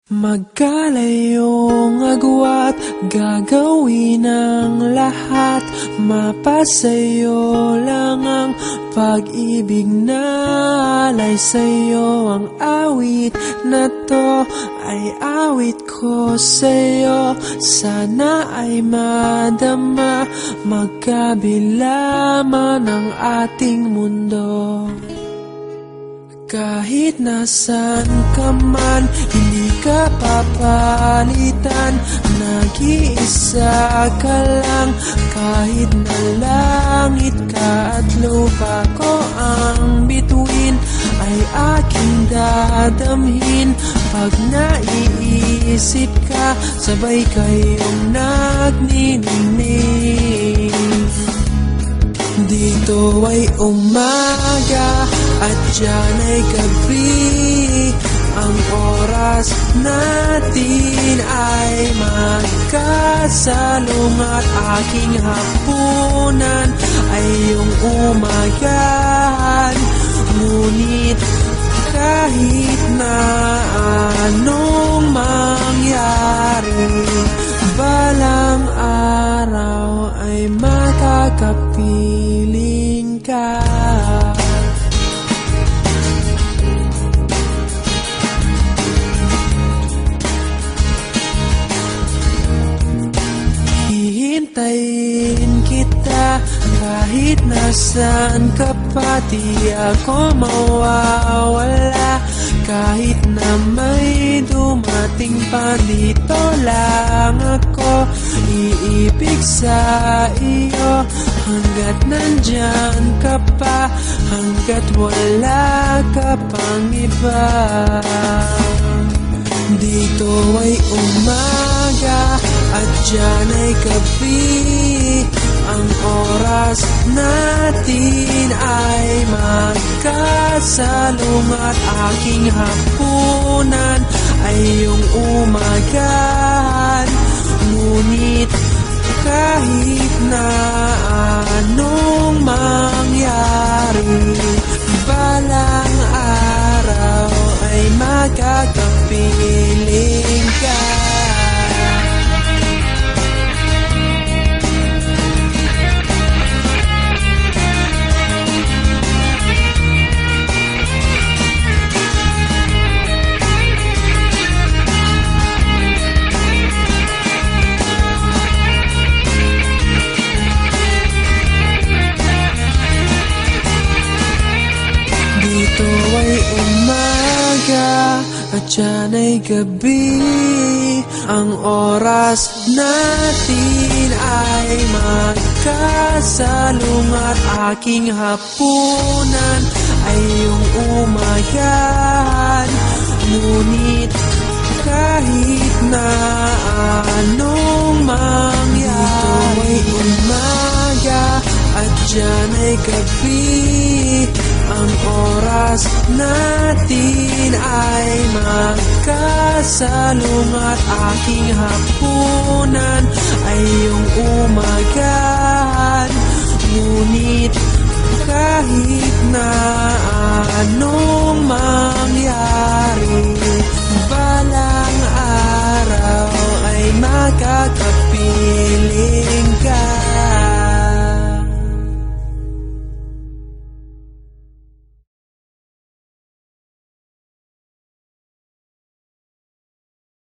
Magkalayong agwat, gagawin ang lahat. Mapasayo lang ang pag-ibig na alay sa'yo. Ang awit na to ay awit ko sa'yo. Sana ay madama, magkabila man ang ating mundo. Kahit nasan ka man, hindi ka papalitan. Nag-iisa ka lang, kahit na langit ka at lupa ko ang bituin, ay aking dadamhin. Pag naiisip ka, sabay kayong nagniningning. Dito ay umaga at diyan ay gabi. Ang oras natin ay magkasalungat. Aking hapunan ay iyong umagahan. Ngunit kahit na anong mangyari, balang araw ay makakapiling ka. Hihintayin kita kahit nasaan ka pa. Di ako mawawala kahit na may dumating pa. Dito lang ako iibig sa iyo hanggat nandyan ka pa, hanggat wala ka pang iba. Dito ay umaga at diyan ay gabi. Ang oras natin ay magkasalungat. Aking hapunan ay iyong umagahan. Ngunit kahit na anong mangyari, balang araw ay magkakapiling ka. Dito ay umaga at diyan ay gabi. Ang oras natin ay magkasalungat. Aking hapunan ay iyong umagahan. Ngunit kahit na anong mangyari, dito ay umaga at diyan ay gabi. Ang oras natin ay magkasalungat. Aking hapunan ay iyong umagahan. Ngunit kahit na ano